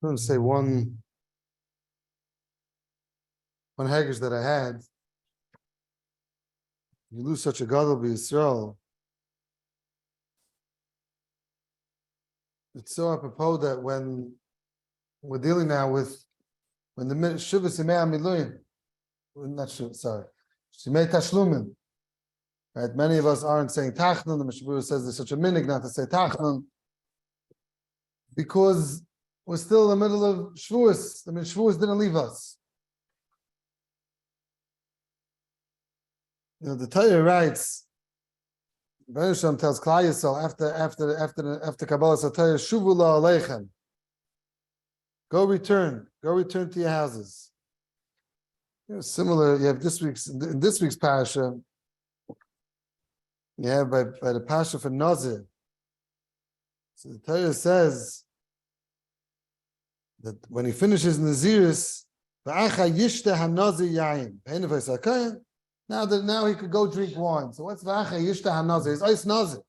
I'm going to say one haggis that I had. You lose such a gadol b'Yisrael. It's so apropos that when we're dealing now with when the Shuvah Simei Miluim, not Shuvah, sorry, Simei Tashlumin. Right? Many of us aren't saying Tachnun. The Mishabura says there's such a minig not to say Tachnun because we're still in the middle of Shavuos. I mean, Shavuos didn't leave us. You know, the Torah writes, Beresham tells Klal Yisrael after Kabbalah Torah, Shuvu la aleichem. Go return to your houses. You know, similar. You have in this week's parasha. You have by the parasha for Nazir. So the Torah says that when he finishes Naziris, v'acha yishta hanazir yayin. Now he could go drink wine. So what's v'acha yishta hanazir? It's ice nazir.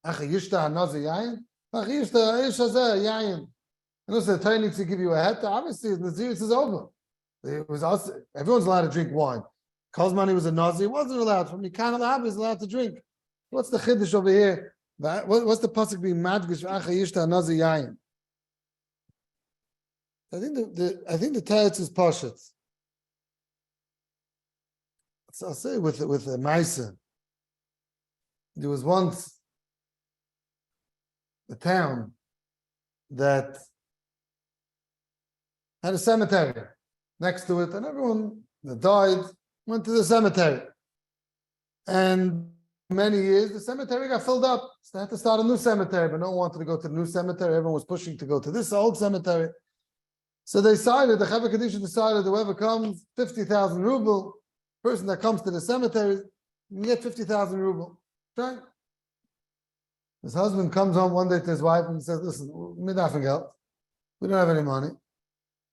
Acha yishta hanazir yayin. V'acha yishta ish hazeh yayin. And also the Torah needs to give you a heta. Obviously, Naziris is over. It was also, everyone's allowed to drink wine. Kozmani was a Nazir. He wasn't allowed. From Mikan al-Hab is allowed to drink. What's the chiddush over here? What's the pasuk being madgish v'acha yishta hanazir yayin? I think the teretz is pashut. So I'll say with a Maisa. There was once a town that had a cemetery next to it, and everyone that died went to the cemetery. And many years the cemetery got filled up. So they had to start a new cemetery, but no one wanted to go to the new cemetery. Everyone was pushing to go to this old cemetery. So they decided, the Chaver Kadisha decided, whoever comes, 50,000 ruble, person that comes to the cemetery, you get 50,000 ruble. Right? His husband comes home one day to his wife and says, listen, we don't have any money.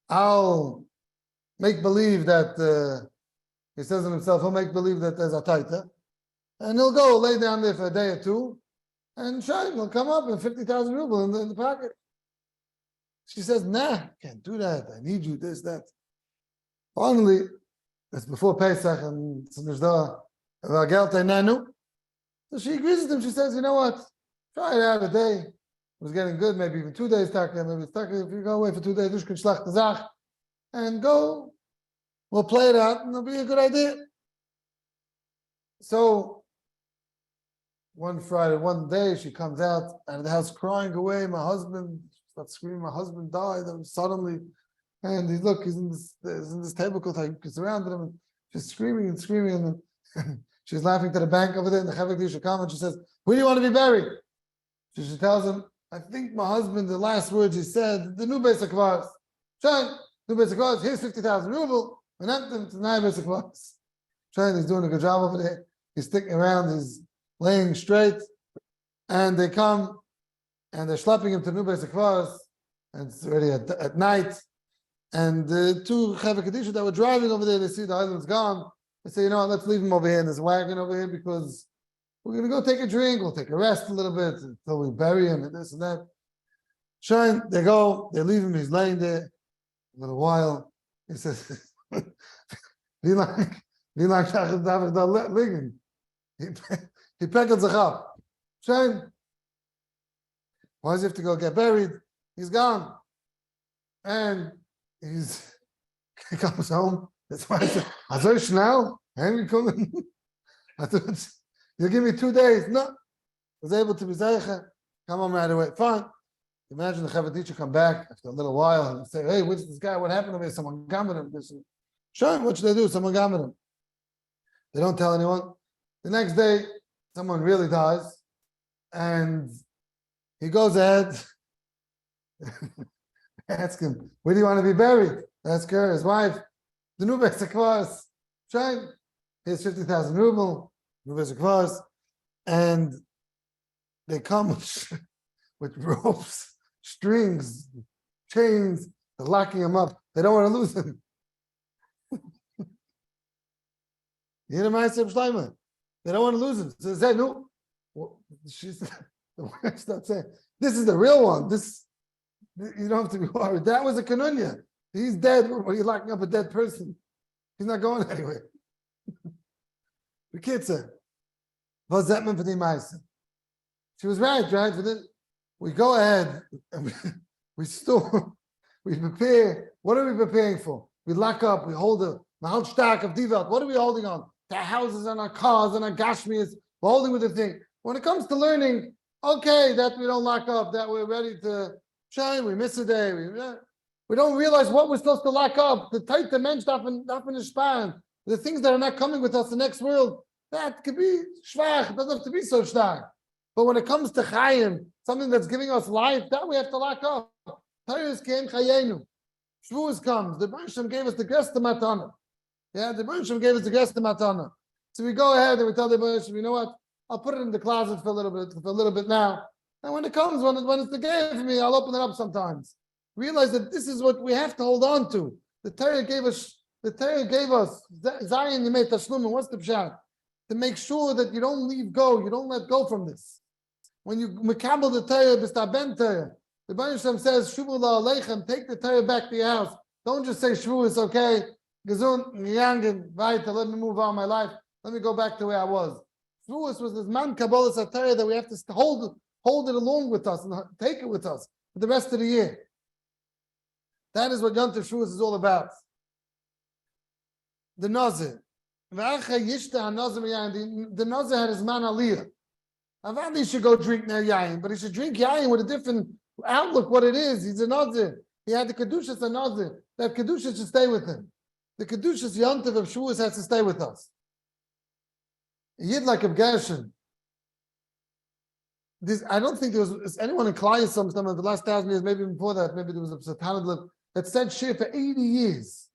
I'll make believe that, he says to himself, he'll make believe that there's a taita, and he'll go lay down there for a day or two, and Shai will come up and 50,000 ruble in the pocket. She says, nah, can't do that. I need you, this, that. Finally, it's before Pesach, and so she agrees with him. She says, you know what? Try it out a day. It was getting good, maybe even 2 days, maybe it's if you go away for 2 days, and go, we'll play it out, and it'll be a good idea. So, one day, she comes out of the house crying away, my husband, starts screaming, my husband died, and suddenly, and he's in this tablecloth, he's surrounded him, and she's screaming, and she's laughing to the bank over there, and the Chaver Kadisha comes, and she says, where do you want to be buried? She tells him, I think my husband, the last words he said, the new Beis HaKvaros. Shine, new Beis HaKvaros, here's 50,000 ruble, and empty to the new Beis HaKvaros. Shine, he's doing a good job over there. He's sticking around, he's laying straight, and they come, and they're schlepping him to new Beis HaKvaros, and it's already at night, and the two Chaver Kadisha that were driving over there, they see the husband's gone, they say, you know what, let's leave him over here in this wagon over here, because we're going to go take a drink, we'll take a rest a little bit until we bury him and this and that. Shine, they go, they leave him, he's laying there a little while. He says, He peckled Zachab. Shine, why does he have to go get buried? He's gone. And he comes home. That's why I said, Azor Schnell, Henry Cullen. I thought, you give me 2 days. No. I was able to be Zeicha. Come home right away. Fine. Imagine the Chaver teacher come back after a little while and say, hey, what's this guy? What happened to me? Someone gammed him. Show him what should they do? Someone gammed him. They don't tell anyone. The next day, someone really dies. And he goes ahead. Ask him, where do you want to be buried? Ask her, his wife. The new Beis HaKvaros. Shine. Here's 50,000 ruble. And they come with ropes, strings, chains, they're locking him up. They don't want to lose him. You hear the Ma'aseh Shlomo? They don't want to lose him. So they say, no. The wife starts saying, this is the real one. This You don't have to be worried. That was a kanunya. He's dead. What are you locking up a dead person? He's not going anywhere. The kid said, "Was that meant for the Maisa?" She was right. We go ahead and we store, we prepare. What are we preparing for? We lock up, we hold a Mahalstak of Divelt. What are we holding on? The houses and our cars and our gashmias. We're holding with the thing. When it comes to learning, okay, that we don't lock up, that we're ready to shine, we miss a day. We don't realize what we're supposed to lock up. The tight mensch in the span, the things that are not coming with us, the next world, that could be schwach. It doesn't have to be so stark. But when it comes to chayim, something that's giving us life, that we have to lock up. Tayus came chayenu. Shavuos comes. The Bunim gave us the guest of matana. Yeah, the Bunim gave us the guest of matana. So we go ahead and we tell the Bunim, you know what? I'll put it in the closet for a little bit now. And when it comes, when it's the gift for me, I'll open it up sometimes. Realize that this is what we have to hold on to. The Torah gave us Zion Yemei Tashlum. What's the pshat? To make sure that you don't leave go, you don't let go from this. When you mekabel the Torah, b'staben Torah, the Bunim says, Shuvu la'aleichem, take the Torah back to your house. Don't just say Shuvu, it's okay. Gesund, yangen, weiter, let me move on my life. Let me go back to where I was. Shavuos was this man kabbalah satire that we have to hold it along with us and take it with us for the rest of the year. That is what Yom Tov Shavuos is all about. The Nazir. The Nazir had his man aliyah. Avadi he should go drink near yayin, but he should drink yayin with a different outlook. What it is, he's a Nazir. He had the kedushas a Nazir. That kedushas should stay with him. The kedushas Yom Tov of Shavuos has to stay with us. Yid like a Gershon. I don't think there was anyone in Klai some of the last 1,000 years, maybe before that, maybe there was a Satanadlip that said shir for 80 years.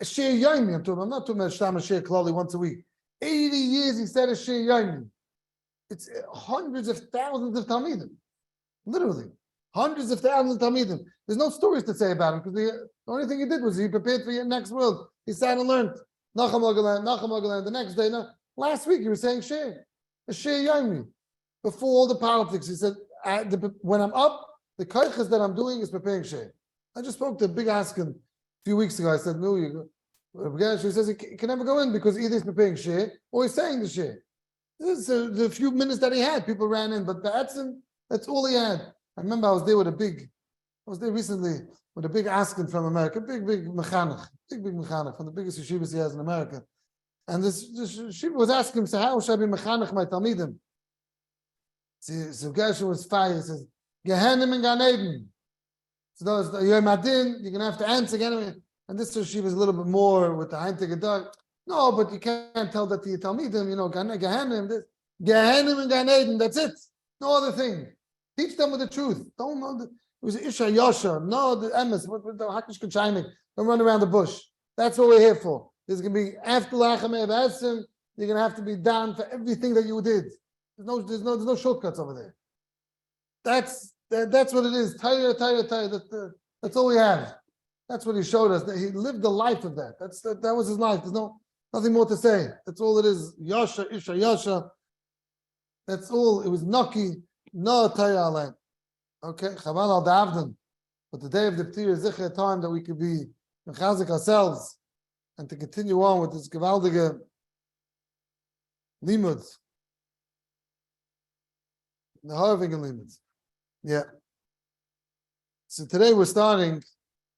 A shir yomi, I'm not talking about Shtam shir klali once a week. 80 years he said a shir yomi. It's hundreds of thousands of Talmidim. Literally. Hundreds of thousands of Talmidim. There's no stories to say about him because the only thing he did was he prepared for your next world. He sat and learned. Nacham Ogalan, the next day. Last week he was saying shir. A shir yomi. Before all the politics, he said, when I'm up, the kaiches that I'm doing is preparing shir. I just spoke to Big Askin a few weeks ago. I said, no, he says he can never go in because either he's preparing shir or he's saying the shir. This is the few minutes that he had. People ran in, but that's all he had. I remember I was there recently with a big Askin from America, big mechanech, big mechanech, from the biggest yeshivas he has in America. And this yeshiva was asking him, so how should I be mechanech my talmidim? So Gershon was fire. He says, Gehenim and Gan Eden. So those you're Madin, you're gonna have to answer again. And this she was a little bit more with the Heintige dog. No, but you can't tell that to your Talmidim, Gehenim, this Gehenim and Gan Eden, that's it. No other thing. Teach them with the truth. Don't know it was Isha Yasha, no the Emes, the Hakish Kachainik. Don't run around the bush. That's what we're here for. There's gonna be after Lachem Evasim, you're gonna have to be down for everything that you did. There's no shortcuts over there. That's what it is. Tire. That's all we have. That's what he showed us. That he lived the life of that. That was his life. There's nothing more to say. That's all it is. Yasha, Isha, Yasha. That's all. It was Naki, no Tire Alain. Okay, Chaval al Davdan. But the day of the P'tir is a time that we could be mechazik ourselves and to continue on with this gewaldige limud. The HaRav limits. Yeah. So today we're starting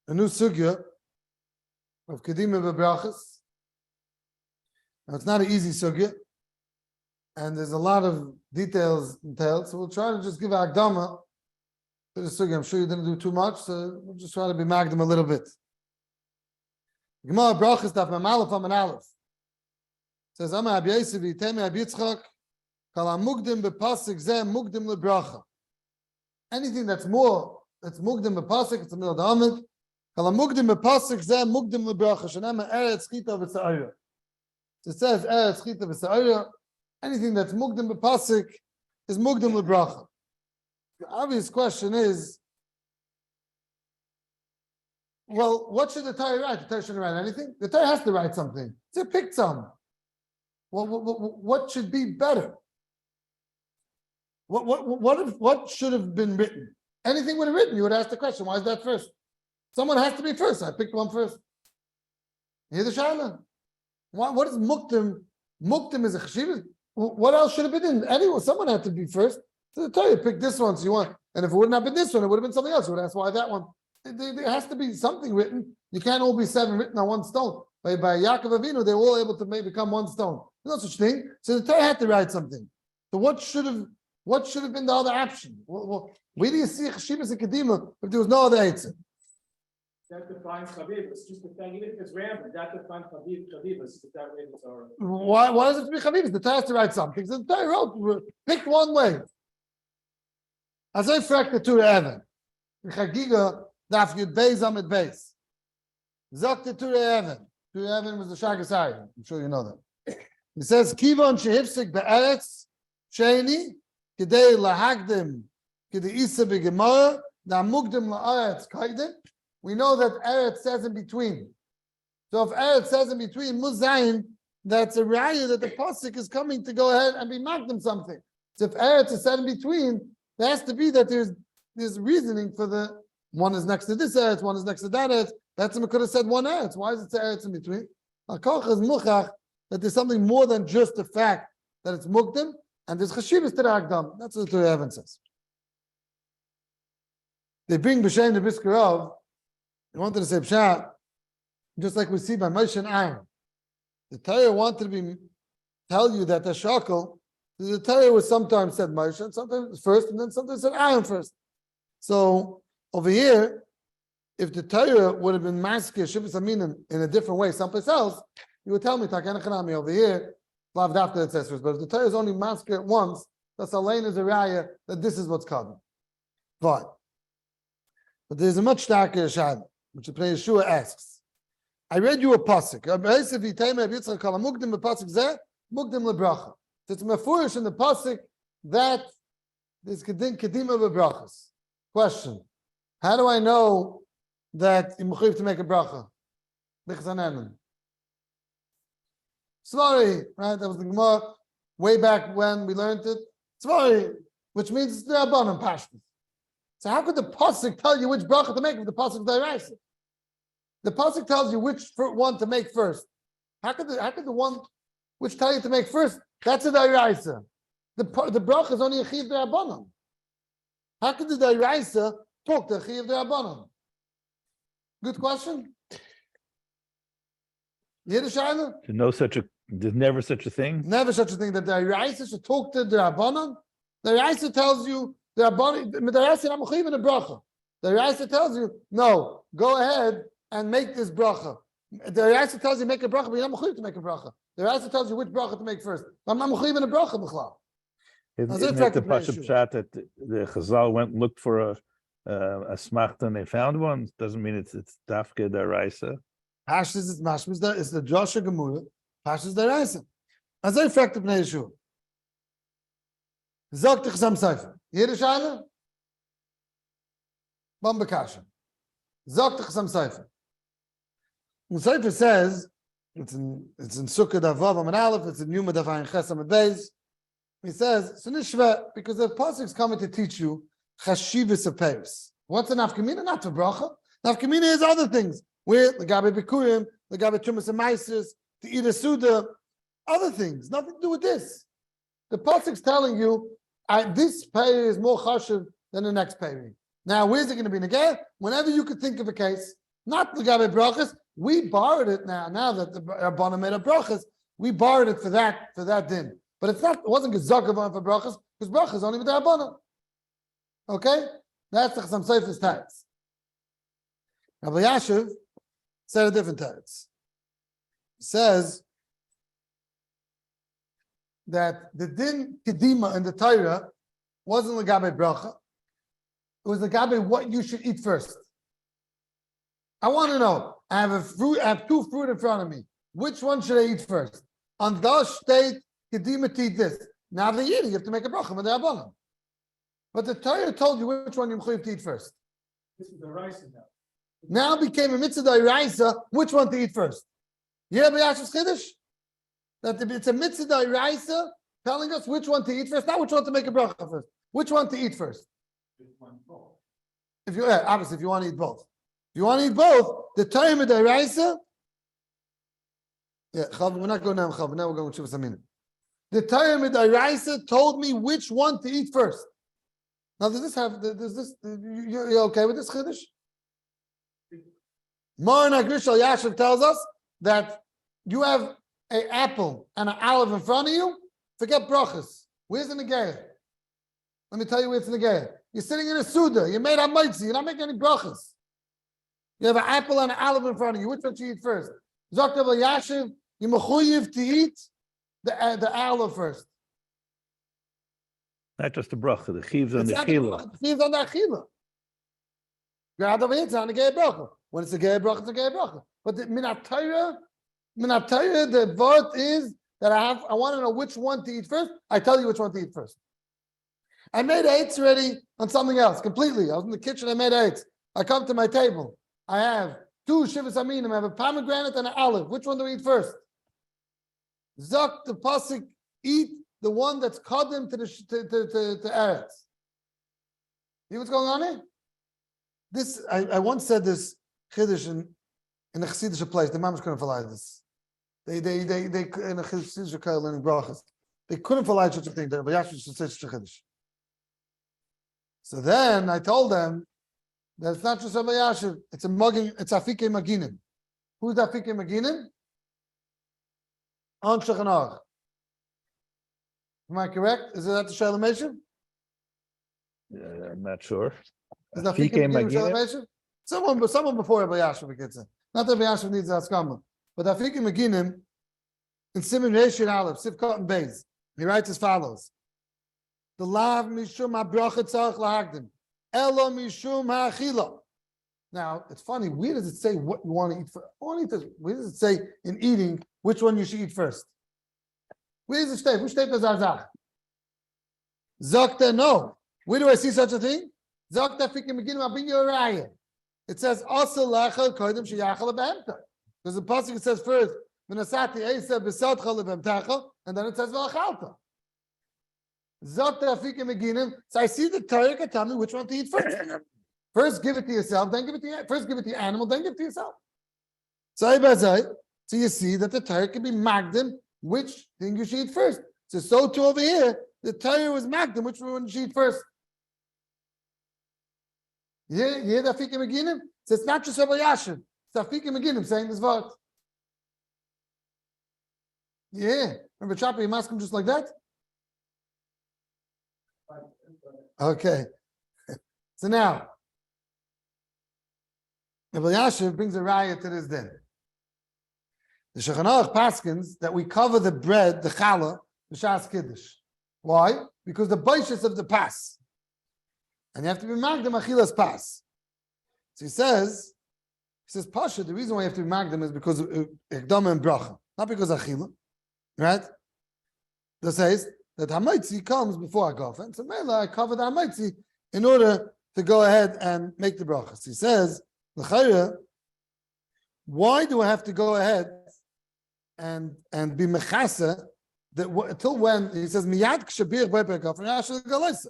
a new sugya of Kedima BRACHOS. Now it's not an easy sugya, and there's a lot of details entailed. So we'll try to just give a akdama to the sugya. I'm sure you didn't do too much, so we'll just try to be magdam a little bit. Gemara BRACHOS daf mem aleph am aleph. Says Ama Abi Yosef Temi Abi Yitzchak. Anything that's more, that's mugdim b'pasik, it's a middle of the amid. So it says eretz chita v'sa'ira. Anything that's mugdim b'pasik is mugdim l'bracha. The obvious question is, well, what should the Torah write? The Torah shouldn't write anything. The Torah has to write something. So pick some. Well, what should be better? What should have been written? anything would have written, you would ask the question, why is that first? Someone has to be first. I picked one first. Here's the Shaila. What is Muktim? Muktim is a Chashivas. What else should have been in? Anyone, someone had to be first. So the Torah picked this one, so you want. And if it wouldn't have been this one, it would have been something else. You would ask why that one. There has to be something written. You can't all be 7 written on one stone. By Yaakov Avinu, they were all able to become one stone. There's no such thing. So the Torah had to write something. So what should have been the other option? Where do you see Chashivas and Kedima if there was no other Eitzah? That defines Chaviv. It's just the thing, even if it's random, that defines Chaviv. It's that way it's already. Why does it have to be Chaviv? The Torah has to write something. So the Torah wrote, picked one way. As I frack the Torah Evan. In Chagiga, Daf Yud Beis Amid Beis. Zok the Torah Evan. Torah Evan was the Shagasai. I'm sure you know that. It says, Kivon Shehifsik Be'eretz Sheni Kedei Lahagdim Kedei Isa B'Gemara Na'mugdim La'aretz Kaidim. We know that Eretz says in between. So if Eretz says in between, Muzayin, that's a raya that the pasuk is coming to go ahead and be magdim something. So if Eretz is said in between, there has to be that there's reasoning for the one is next to this Eretz, one is next to that Eretz. That's what could have said one Eretz. Why is it Eretz in between? Al-Koch is muchach, that there's something more than just the fact that it's mukdim, and there's chashivas to the Agdam. That's what the Torah Evan says. They bring B'Shem the Biskarov. They wanted to say Pshat, just like we see by Moshe and Aaron. The Torah wanted to tell you that the shakel, the Torah was sometimes said Moshe, and sometimes first, and then sometimes said Aaron first. So over here, if the Torah would have been masked Shivas Aminim in a different way, someplace else, you would tell me Taken Chanami over here, Lav Dafka it says first. But if the Torah is only masked once, that's Alain is a raya that this is what's covered. Fine. But there's a much darker shad, which the Pnei Yeshua asks. I read you a pasuk. It's mefurish in the pasuk that there's kedima BRACHOS. Question: how do I know that I'm mechuyev to make a bracha? Sorry, right? That was the Gemara way back when we learned it. Sorry, which means it's the Rabbanan pashtus. So how could the pasuk tell you which bracha to make if the pasuk is deraisa? The pasuk tells you which one to make first. How could the one which tell you to make first? That's a deraisa. The bracha is only a chiv derabanan. How could the deraisa talk to a chiv derabanan? Good question. You hear the shayla? There's never such a thing. Never such a thing that the deraisa should talk to the derabanan. The deraisa tells you the derabanan. The deraisa I'm mechuyev in a bracha. The deraisa tells you no. Go ahead and make this bracha. The Raisa tells you make a bracha, but you're not mechuyev to make a bracha. The Raisa tells you which bracha to make first. I'm not mechuyev in a bracha b'chlal. Isn't it the Pashup Pshat that the Chazal went and looked for a smachta and they found one? Doesn't mean it's dafke the Raisa. Pashas is mashmas. It's the Joshua Gemura. Pashas the Raisa. As I fragt the Pnei Yeshua. Zok the Chasam Seifer. You hear the Shaila? Bam Bekasha. Zok the Chasam Seifer. The Seifer says, it's in Sukkah Davav Amar Aleph, it's in Yuma Davayin Chesam Beis. He says, so nishva, because the pasuk is coming to teach you chashivas of Paris. What's an nafkamina? Not for bracha. Nafkamina is other things. Where the gabe bikurim, the gabe chumas and meises, to eat a suda, other things, nothing to do with this. The pasuk is telling you this peri is more chashiv than the next peri. Now, where's it going to be negeh? Whenever you could think of a case, not the gabe brachas, we borrowed it now. Now that the Rabbanan made a brachas, we borrowed it for that din. But it's not. It wasn't gezakavan for brachas because brachas only with the Rabbanan. Okay, that's the Chasam Seifer's teretz. Rabbi Yashiv said a different teretz. He says that the din kedima in the Torah wasn't legabe bracha. It was legabe what you should eat first. I want to know. I have two fruit in front of me. Which one should I eat first? On the state, kedima to eat this. Now they're eating. You have to make a bracha with the Rabbanan. But the Torah told you which one you mechuyev to eat first. This is the rice now. Now became a mitzvah d'oraisa, which one to eat first. You hear Yashiv's chiddush? That it's a mitzvah d'oraisa telling us which one to eat first, not which one to make a bracha first. Which one to eat first? Obviously, if you want to eat both. If you want to eat both, the Torah Midaraisa. We're not going now, Chav. Now we're going with Shivas Aminim. The Torah Midaraisa told me which one to eat first. Now, does this, you're okay with this Chiddush? Mar Nagrish Al Yashiv tells us that you have an apple and an olive in front of you, forget brachos. Where's the Negeah? Let me tell you where it's Negeah. You're sitting in a Suda, you made a Maitzi, you're not making any brachos. You have an apple and an olive in front of you. Which one should you eat first? Zok Al Yashiv, you're mechuyev to eat the olive first. Not just the bracha, the chivs and the chila. The chivs on the achila. Grad over here, it's on the Negeah bracha. When it's a Negeah bracha, it's a Negeah bracha. But the Minat Torah, the word is that I want to know which one to eat first. I tell you which one to eat first. I made eights already on something else completely. I was in the kitchen, I made eights. I come to my table. I have 2 Shivas Aminim. I have a pomegranate and an olive. Which one do we eat first? Zok the pasuk, eat the one that's kaddim to Eretz. See what's going on here? This I once said this Chiddush in a Chassidish place. The Mamish couldn't follow this. They in a Chassidish Kol learning brachos. They couldn't follow such a thing. But Yashvi should say such a Chiddush. So then I told them that it's not just Rabbi Yashiv, it's a mugging, it's Afike Maginim. Who's Afike Maginim? On Shulchan Aruch. Am I correct? Is that the Shalom Meshav? I'm not sure. Is that Afike Maginim Shalom Meshav? Someone before Rabbi Yashiv gets it. Not that Rabbi Yashiv needs that skama. But Afike Maginim, in Simon Reish Aleph, Sivkot and Beis, he writes as follows. The lav mishum habracha tzarich lahagdim. Elo mishum ha'achila. Now, it's funny, where does it say what you want to eat first? Where does it say in eating which one you should eat first? Where does it state? Which state does Azach? Zokta, no. Where do I see such a thing? Zokta fikim beginning I'll bring you a raya. It says, also lachal kodim sheyachal behemta. Because the pasuk says first, v'nasati eisa b'sodcha lebemtacha, and then it says v'achalta. Zokta fikim beginning. So I see the Torah can tell me which one to eat first. First give it to yourself, then give it to you. First give it to your animal, then give it to yourself. So you see that the Torah can be magdim, which thing you should eat first. So too over here, the Torah was magdim, which one you should eat first. You hear the Afikim Meginim? So it's not just Rabbi Yashiv, it's Afikim Meginim saying this word. Yeah. Remember Chapa, you ask him just like that? Okay. So now, Rabbi Yashiv brings a raya to this din. The Shulchan Aruch paskins that we cover the bread, the challah, the shas kiddush. Why? Because the baishas of the pas, and you have to be magdam achilas pas. So he says Pasha. The reason why you have to be magdam is because of ekdama and bracha, not because of achila, right? That says that hamaitzi comes before agafen. So mela I cover the hamaitzi in order to go ahead and make the brachas. He says, why do I have to go ahead and be mechasa that until when he says miyad kshabir b'pekaf?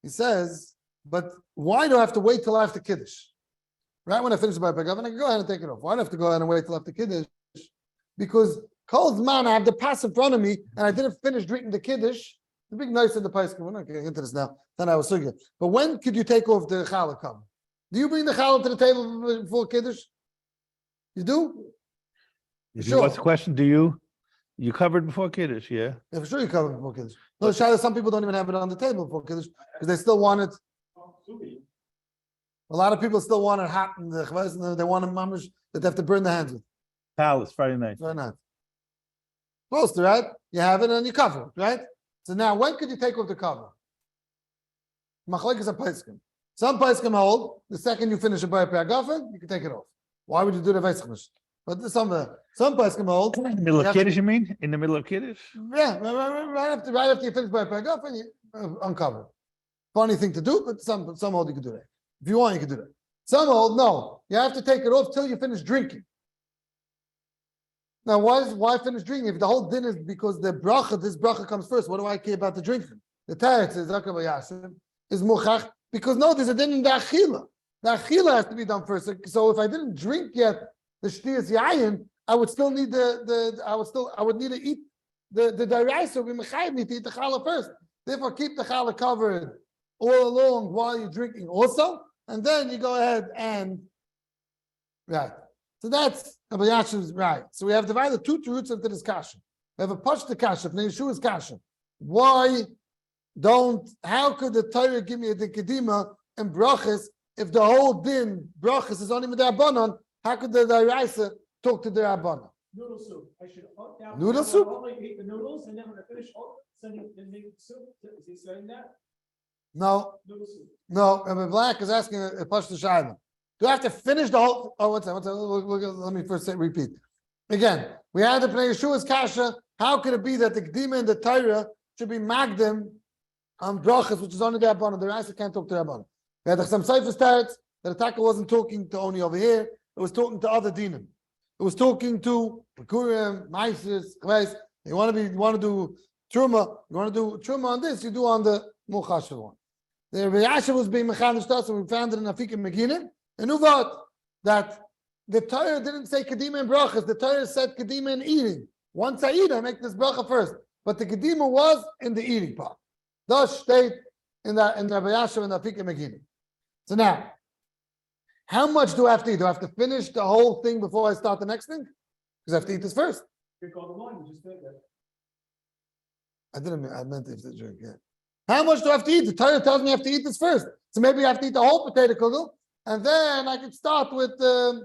He says, but why do I have to wait till after kiddush? Right when I finish the b'pekaf, and I can go ahead and take it off. Why do I have to go ahead and wait till after kiddush? Because cold man, I have the pass in front of me, and I didn't finish drinking the kiddush. The big nice in the paiskim. We're not getting into this now. Then I was suggah. But when could you take off the challah cover? Do you bring the challah to the table before kiddush? You do? Sure. What's the question? Do you covered before kiddush? Yeah. Yeah, for sure you covered before kiddush. No, Shayla, some people don't even have it on the table before kiddush because they still want it. A lot of people still want it hot in the chvaz, and they want it mamish that they have to burn their hands with. Palace Friday night. Friday night. Supposed to, right? You have it and you cover it, right? So now, when could you take off the cover? Machlekes a paiskim. Some paiskim hold the second you finish a bayar pe'agafen, you can take it off. Why would you do the veitzchmish? But some paiskim hold. In the middle of kiddush, you mean? In the middle of kiddush? Yeah, right after you finish bayar pe'agafen, you uncover. Funny thing to do, but some hold you can do that. If you want, you can do that. Some hold no, you have to take it off till you finish drinking. Now, why finish drinking? If the whole din is because the bracha, this bracha comes first, what do I care about the drinking? The Torah says, is muchach Because no, there's a din in the achila. The achila has to be done first. So if I didn't drink yet the shtiyas yayin, I would still need I would need to eat the daraisa. We mechayiv me to eat the challah first. Therefore, keep the challah covered all along while you're drinking also, and then you go ahead and right. So that's Rabbi Yashiv's right. So we have divided two roots into this kasha. We have a pashta kasha, Pnei Yeshua's kasha. How could the Torah give me a kedima and brachos if the whole din brachos is only with the Rabbanon? How could the Daraisa talk to the Rabbanon? Noodle soup. I should Noodle soup? only eat the noodles, and then when I finish, send you the soup. Is he saying that? No, Noodle soup. no. Rabbi Black is asking a pashta shayla. Do I have to finish the whole? Oh, one second. Let me first repeat. Again, we had the Pnei Yeshua's kasha. How could it be that the kedima and the Torah should be magdim on brachos, which is only the Rabbanon? The Raisa can't talk to the Rabbanon. We had some seifus teretz that the Taka wasn't talking to only over here. It was talking to other dinim. It was talking to Bikurim, Maisis, Chveis. You want to do Truma. You want to do Truma on this, you do on the Muchashav one. The Rabbi Yashav was being Mechanish Tas, and we found it in Afikim Meginim. And Uvat, that the Torah didn't say Kedima and Brachas. The Torah said Kedima and eating. Once I eat, I make this bracha first. But the Kedima was in the eating part. Thus state in Rabbi Yashav and Afikim Meginim. So now, how much do I have to eat? Do I have to finish the whole thing before I start the next thing? Because I have to eat this first. You call the line, you just did that. I meant if the drink, yeah. How much do I have to eat? The Torah tells me I have to eat this first. So maybe I have to eat the whole potato kugel, and then I can start with the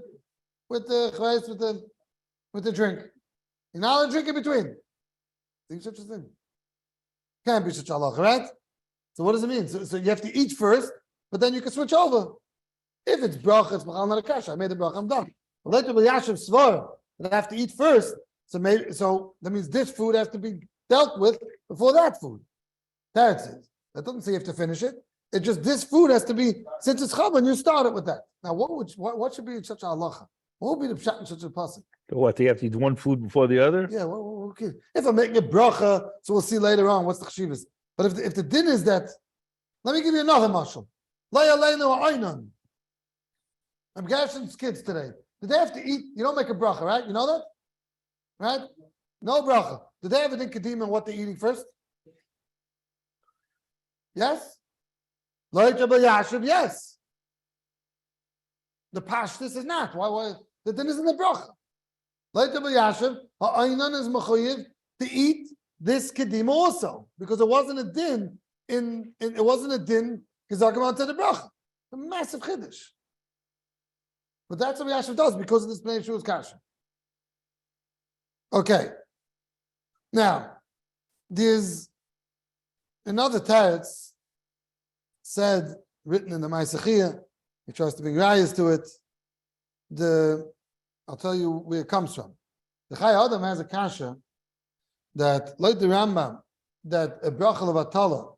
drink. You're not allowed to drink in between. Think such a thing. Can't be such a halacha, right? So what does it mean? So you have to eat first, but then you can switch over. If it's bracha, it's machal not a kasha. I made the bracha, I'm done. But later, Yashiv svar that I have to eat first. So that means this food has to be dealt with before that food. That's it. That doesn't say you have to finish it. It's just this food has to be, since it's chavan, you start it with that. Now, what should be in such a halacha? What would be the pshat in such a pasuk? So what, do you have to eat one food before the other? Yeah, okay. If I'm making a bracha, so we'll see later on what's the chshivas. But if the din is that, let me give you another mashal. La yaleinu ha'aynan. I'm gashing kids today. Did they have to eat? You don't make a bracha, right? You know that? Right? No bracha. Did they have a din kedim on what they're eating first? Yes? Like Rabbi Yashiv, yes. The pashtus is not. Why? The din is in the bracha. Like Rabbi Yashiv, ha'aynan is mechuyev to eat this kedim also, because it wasn't a din it wasn't a din kizakim to the bracha. A massive chiddush. But that's what Yashiv does because of this Pnei Yeshua's kasha. Okay. Now, there's another teretz written in the Ma'asechiyah. He tries to bring rayas to it. I'll tell you where it comes from. The Chai Adam has a kasha that, like the Rambam, that a bracha levatala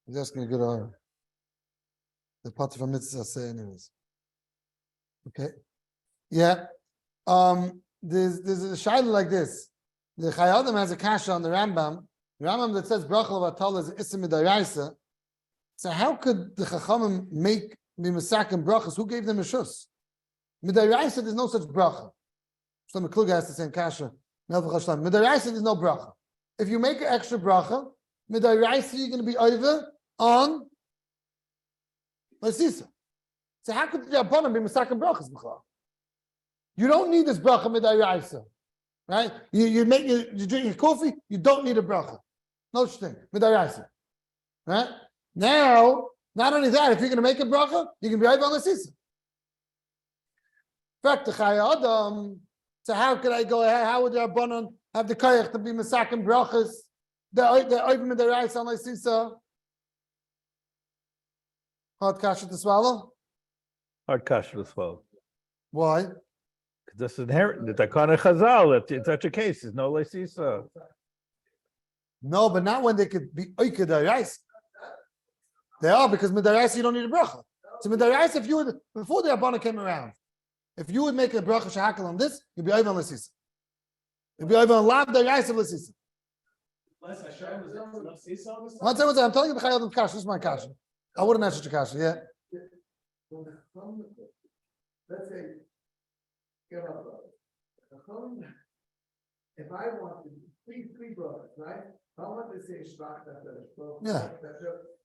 he's asking a good order. The part of a mitzvah say anyways. Okay. Yeah. There's a shayla like this. The Chai Adam has a kasha on the Rambam. The Rambam that says bracha levatala is isim midaraisa. So how could the Chachamim make mimasak and brachas? Who gave them a shus? Midaraisa, there's no such bracha. Shlomo Kluger has the same kasha. Midaraisa, there's no bracha. If you make an extra bracha, midaraisa, you're going to be over on Lasisa. So how could the Rabbanan be misakim brachas b'chal? You don't need this bracha midaraisa, right? You drink your coffee, you don't need a bracha. No such thing, midaraisa, right? Now, not only that, if you're going to make a bracha, you can be over on Lasisa. In fact, the Chai Adam. So how could I go ahead? How would the Rabbanan have the koyach to be misakim brachas? They're over midaraisa on Lasisa. Hard kasha to swallow? Hard kasha to swallow. Why? Because that's inherent. The Takana Chazal, that in such a case, there's no Leisisa. No, but not when they could be oike daraisa. They are, because midaraisa you don't need a bracha. So midaraisa, if you would, before the Rabbanan came around, if you would make a bracha shahakal on this, you'd be over on Lasisa. You'd be over on lav daraisa of Lasisa. Unless Hashem is enough say so. One second, I'm telling you the Chai Adam's kasha. This is my kasha. I wouldn't answer your kasha. Yeah. Let's say, if I want to three brothers, right? I want to say HBrachos. Yeah.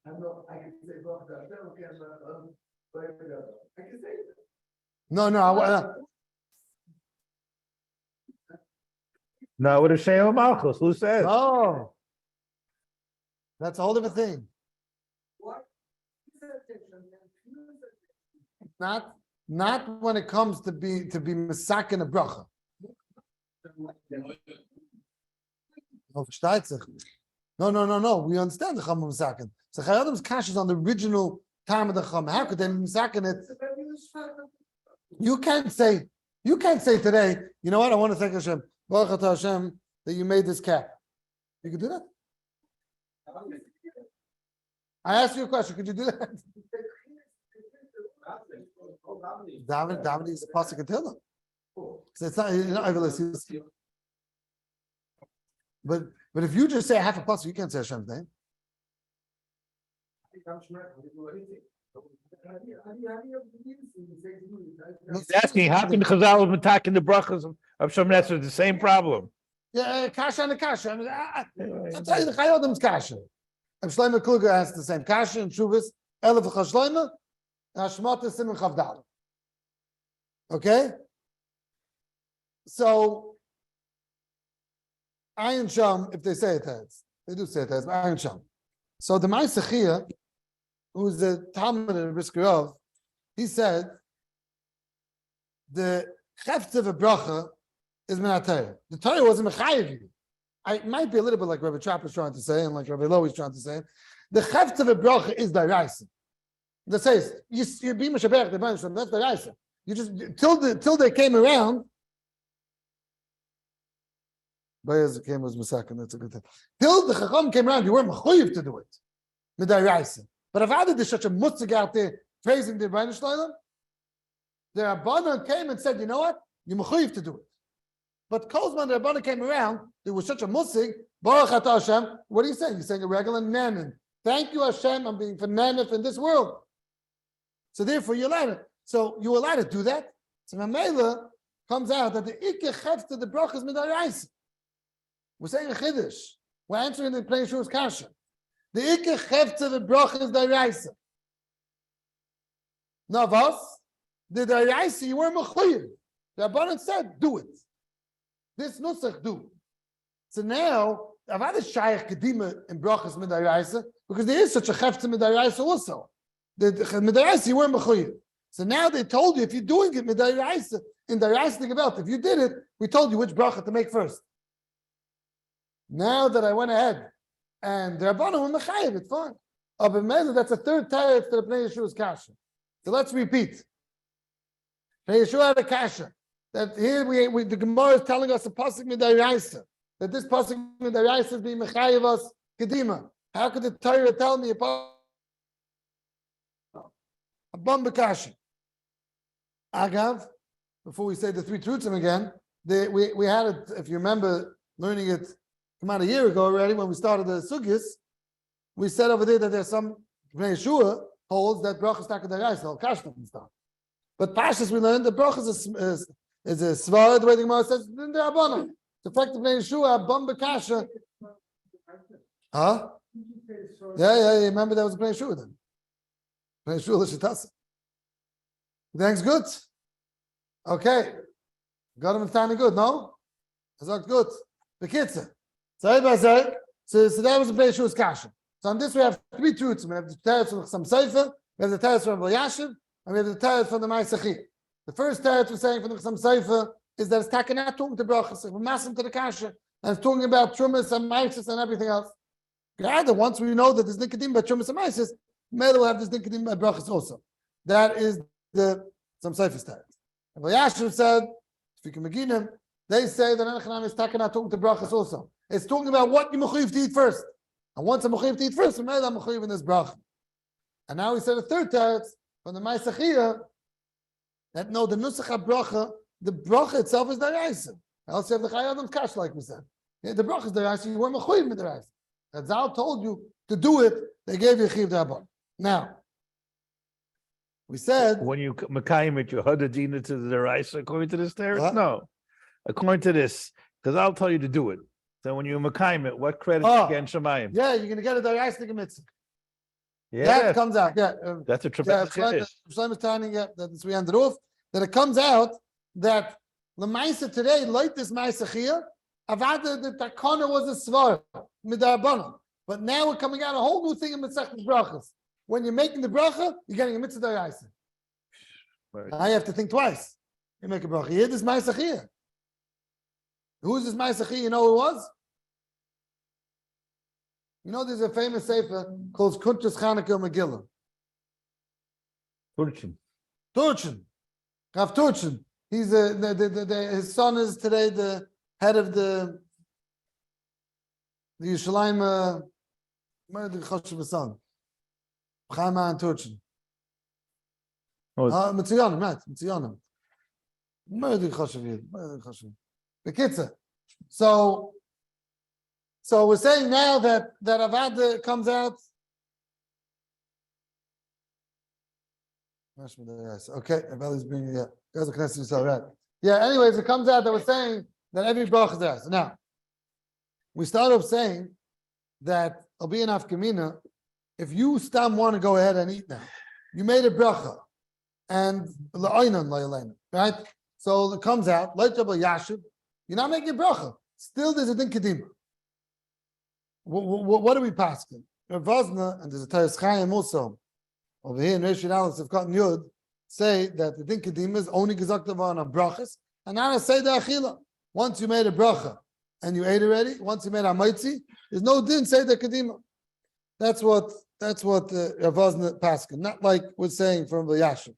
I know I can say BRACHOS. I can say it. No. No, with a Shem Malchus, who says? No. That's a whole different thing. What? Not when it comes to be misaken a bracha. No, versteht sich. No. We understand the Chama misaken. So Chai Adam's kasha is on the original time of the Chama. How could they misaken it? You can't say today, you know what? I want to thank Hashem. Baruch atah Hashem that you made this cap. You could do that. I asked you a question. Could you do that? David is a pasuk in Tehillim. So it's not. But if you just say half a pasuk, you can't say Hashem's name. He's asking, how can Chazal have attacking the brachos of Shem Nesser? The same problem. Yeah, kasha and a kasha. I'll tell you the Chai Adam's kasha. And Shlomo Kluger asked the same kasha and Shuvas Elef Chashloima Hashmata Simon Chavdal. Okay, so Ayin Sham, if they say it has, they do say it has, but Ayin Sham. So the Ma'aseh, who's the Talmud in HaRav, he said the chefts of a bracha is min Torah. The Torah wasn't mechayev you. It might be a little bit like Rabbi Chap is trying to say, and like Rabbi Lowy is trying to say. The chefts of a bracha is daraisa. That says you be mishabech the banishment. That's daraisa. You just till they came around. Bayaz came was misaken. That's a good thing. Till the chacham came around, you weren't mechayev to do it. Midaraisa. But if I did such a mutzig out there praising the Rebbeinu Shloim, the Rabbanan came and said, you know what? You're mechayev to do it. But Kozman, the Rabbanan came around, there was such a mutzig, Baruch atah Hashem. What are you saying? You're saying a regular nanin. Thank you, Hashem, I'm being for nanif in this world. So therefore, you're allowed it. So you're allowed to do that. So Mamela comes out that the Ikke Chef to the brachas midaraisa. We're saying a chiddush. We're answering the plain Shur's kasha. The Ikke Chef to the brachas daraisa. Now, the daraisa you were mechuyev. The Rabbanan said, do it. This nusach do. So now, I've had a shaykh kedima in brachas midaraisa because there is such a chef to midaraisa also. The midaraisa you weren't mechuyev. So now they told you if you're doing it midaraisa in daraisa think about if you did it, we told you which bracha to make first. Now that I went ahead and the Rabbanan were mechayev, it's fine. But maybe that's a third time to the Pnei Yeshua's kasha. So let's repeat. Pnei Yeshua had a kasha. That here the Gemara is telling us a pasuk midaraisa. That this pasuk midaraisa is being mechayev us kedima. How could the Torah tell me a bomba kasha? Agav, before we say the three truths again, we had it, if you remember learning it about a year ago already when we started the sugyas, we said over there that there's some Pnei Yeshua holds that brachas takadaraisa, all kasha and stuff. But Pashas we learned that brachas is a svara, the way the Gemara says in the Rabbanan. It's effective Pnei Yeshua, bomba kasha. Huh? Yeah, remember that was a Pnei Yeshua then. Pnei Yeshua l'shitasa. Thanks, good. Okay. Got him in time good, no? That's good. The kitzah. So that was a Pnei Yeshua's kasha. So on this we have three truths. We have the teretz from some Seifer, we have the teretz from Yashiv, and we have the teretz from the Ma'aseh. The first teretz we're saying from the Chassam Seifer is that it's takenat talking to brachas, we're massing to the kasha, and it's talking about trumas and maisis and everything else. Rather, once we know that there's nikadim by trumas and maisis, maybe we'll have this nikadim by brachas also. That is the some Seifer's teretz. And Yashiv said, if you can begin him, they say that Enochanam is takenat talking to brachas also. It's talking about what you mechuyev to eat first. And once I'm mechuyev to eat first, I'm mechuyev in this bracha. And now we said a third teretz from the Ma'aseh that no, the nusach bracha, the bracha itself is daraisa. Else you have the Chai Adam's kasha, like we said. The brachas deraisa, you weren't mechuyev with deraisa. Chazal told you to do it. They gave you a chiv d'abon. Now, we said when you Mekayim it, you hadadina to the deraisa according to this teretz? What? No, according to this, because I'll tell you to do it. So when you Mekayim it, what credit against Shemayim? yeah, you're gonna get a deraisa mitzvah. Yeah, That comes out. Yeah, that's a tremendous chiddush. Shlomo is telling you that we ended off that it comes out that the Maisa today, like this Maisa here, Avada the Takana was a svar midarbanan, but now we're coming out a whole new thing in Masechtas Brachos. When you're making the bracha, you're getting a mitzvah deraisa. Now you have to think twice. You make a bracha. Here, this Maisa here. Who's this Maisa here? You know who it was? You know, there's a famous sefer called Kuntres Chanukah Megillah. Turchin. Rav Turchin. He's his son is today the head of the Yerushalayim. Where did the Choshev son? Chama and Turchin. Mitziyanim, right? Mitziyanim. Where did the Choshev? The Kitza. So we're saying now that Avada comes out. Okay, Avada's bringing it. There's a connection to right. Yeah. Anyways, it comes out that we're saying that every bracha is there. So now we start off saying that I'll be in Afkamina. If you stam want to go ahead and eat now, you made a bracha and right? So it comes out like Yashiv. You're not making a bracha. Still, there's a din kedima. What are we passing? Ravazna, and there's a Teres Chaim also over here in Rishon Aleph of Cotton Yud, say that the din kedima is only gezaktav on brachas, and not a say the achila. Once you made a bracha and you ate already, once you made a maitzi, there's no din say the kedima. That's what Ravazna paskin, not like we're saying from the Yashin.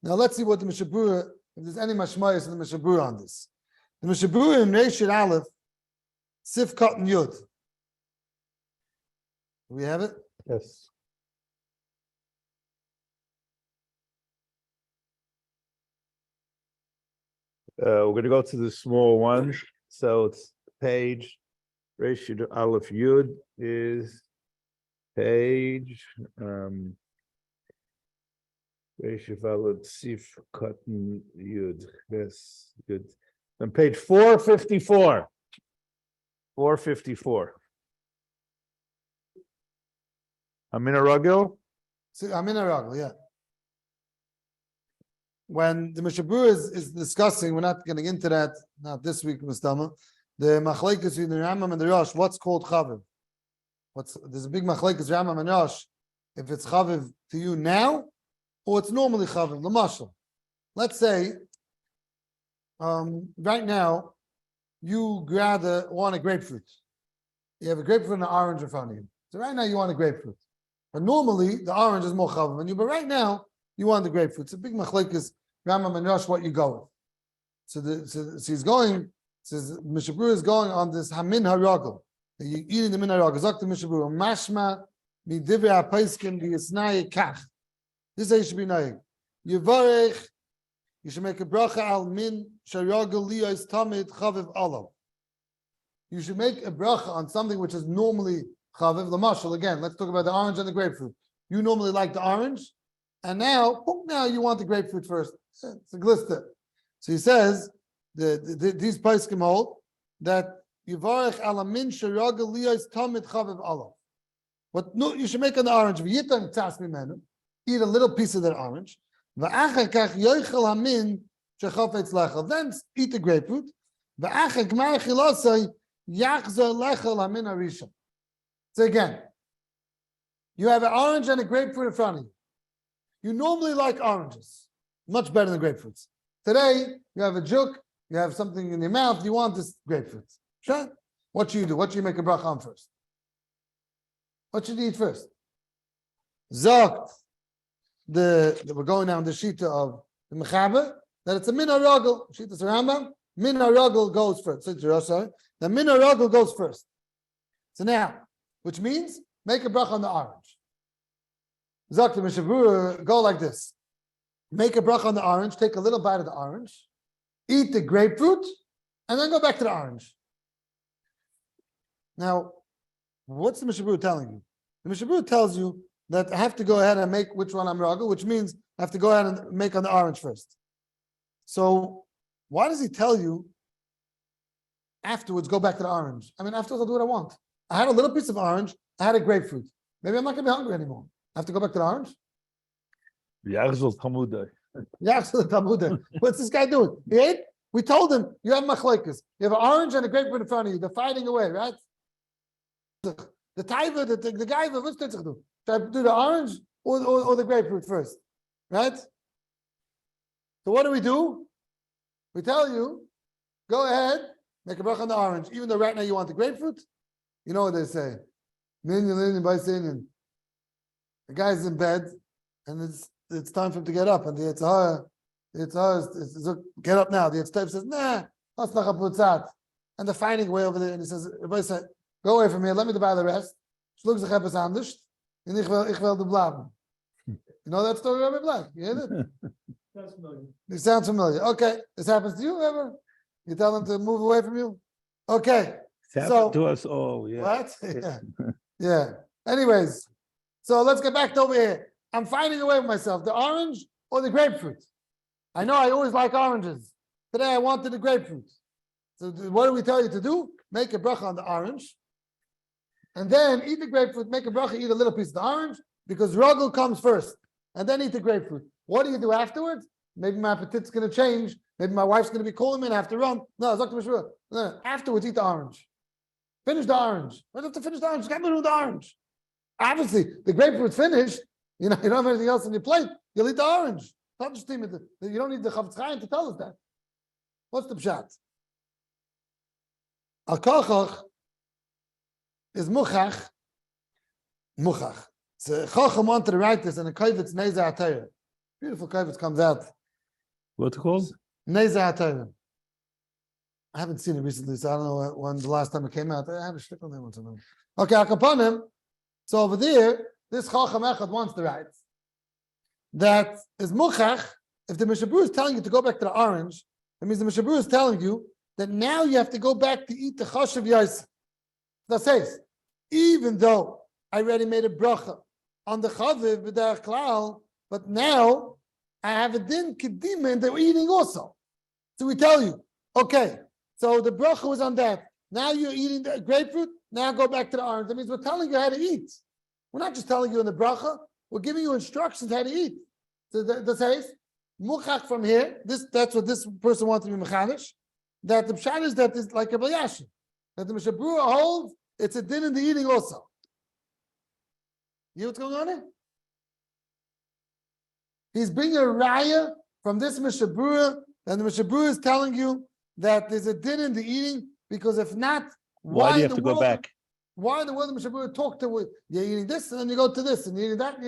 Now let's see what the Mishabura, if there's any mashmayas in the Mishabura on this. The Mishabura in Rishon Aleph, Sif Cotton Yud. Do we have it? Yes. We're going to go to the small one. So it's page, Rishon Aleph Yud is page, Rishon Aleph Sif Cotton Yud. Yes, good. On page 454. 454. Amina Ragil? Amina Ragil, yeah. When the Mishabur is discussing, we're not getting into that, not this week, Mustama, the machlekes in the Rambam and the Rosh, what's called chaviv? There's a big machlekes Rambam and Rosh, if it's chaviv to you now, or it's normally chaviv, l'mashal. Let's say, right now, you want a grapefruit. You have a grapefruit and an orange in front of you. So right now you want a grapefruit. But normally the orange is more chaviv on you, but right now you want the grapefruit. It's a big machlekes Rambam and Rosh what you go with. So he's going, says Mishabur is going on this hamin haragel. You're eating the min haragel. Zok to Mishabur. Mashma mi divrei hapaiskim v'yisnai kach. This is how you should be knowing. Yivarech, you should make a bracha al min sharagel liyos tamid chaviv olav. You should make a bracha on something which is normally chaviv. L'mashal, again, let's talk about the orange and the grapefruit. You normally like the orange, and now you want the grapefruit first. It's a glister. So he says, these poskim hold that Yivarech ala min sharagel liyos tamid chaviv olav. But no, you should make an orange. V'yitam tzas mimenu. Eat a little piece of that orange. Then eat the grapefruit. So again, you have an orange and a grapefruit in front of you. You normally like oranges, much better than grapefruits. Today, you have a juk, you have something in your mouth, you want this grapefruit. Sure. What should you do? What should you make a bracha on first? What should you eat first? Zogt. We're going down the shita of the Mechaber, that it's a min haragel. Shita Rambam, min haragel goes first. The min haragel goes first. So now, which means make a bracha on the orange. Zok the Mishabur, go like this. Make a bracha on the orange, take a little bite of the orange, eat the grapefruit, and then go back to the orange. Now, what's the Mishabur telling you? The Mishabur tells you that I have to go ahead and make which one I'm Ragu, which means I have to go ahead and make on the orange first. So why does he tell you afterwards go back to the orange? I mean, afterwards I'll do what I want. I had a little piece of orange, I had a grapefruit. Maybe I'm not going to be hungry anymore. I have to go back to the orange? Yachzol Talmudai. Yeah, so the Talmud. What's this guy doing? He ate? We told him, you have machlokes. You have an orange and a grapefruit in front of you. They're fighting away, right? The taiva, the guy, what's going to do? Should I do the orange or the grapefruit first? Right? So what do? We tell you, go ahead, make a bracha on the orange, even though right now you want the grapefruit. You know what they say. The guy's in bed, and it's time for him to get up, and it's get up now. The Yitzhak says, nah, that's not a putzat. And they're fighting away over there, and he says, everybody said, go away from here, let me buy the rest. Schlug sich etwas anders, and ich will the bleiben. You know that story, Rabbi Black? You hear it? Sounds familiar. It sounds familiar. Okay, this happens to you ever? You tell them to move away from you? Okay. It's happened to us all, yeah. What? Yeah. Yeah. Anyways, so let's get back to over here. I'm fighting away with myself, the orange or the grapefruit. I know I always like oranges. Today I wanted the grapefruit. So what do we tell you to do? Make a bracha on the orange. And then eat the grapefruit, make a bracha, eat a little piece of the orange, because ragul comes first. And then eat the grapefruit. What do you do afterwards? Maybe my appetite's going to change. Maybe my wife's going to be calling me and I have to run. No, no, afterwards eat the orange. Finish the orange. Why do you have to finish the orange? Get me with the orange. Obviously, the grapefruit's finished. You know, you don't have anything else on your plate. You'll eat the orange. You don't need the Chavetz Chaim to tell us that. What's the pshat? Al kochach is muchach. So Chacham wanted to write this, and a kavitz neza atayah. Beautiful kavitz comes out. What's it called? Neza atayah. I haven't seen it recently, so I don't know when the last time it came out. I have a shtick on there once in a while. Okay, Akapanim. So over there, this Chacham Echad wants to write that is muchach. If the Mishabur is telling you to go back to the orange, that means the Mishabur is telling you that now you have to go back to eat the chashav yais. That says, even though I already made a bracha on the chaviv b'derech klal, but now I have a din kedima and they're eating also. So we tell you, okay, so the bracha was on that. Now you're eating the grapefruit, now go back to the orange. That means we're telling you how to eat. We're not just telling you in the bracha, we're giving you instructions how to eat. So that says, muchach from here, that's what this person wants to be mechanish, that the pshat is that is like a bayashi, that the Mishabura holds, it's a din in the eating also. You know what's going on here? He's bringing a raya from this Mishabura, and the Mishabura is telling you that there's a din in the eating, because if not, Why do you have to go back? Why in the world the Mishabura talk to you're eating this, and then you go to this, and you're eating that,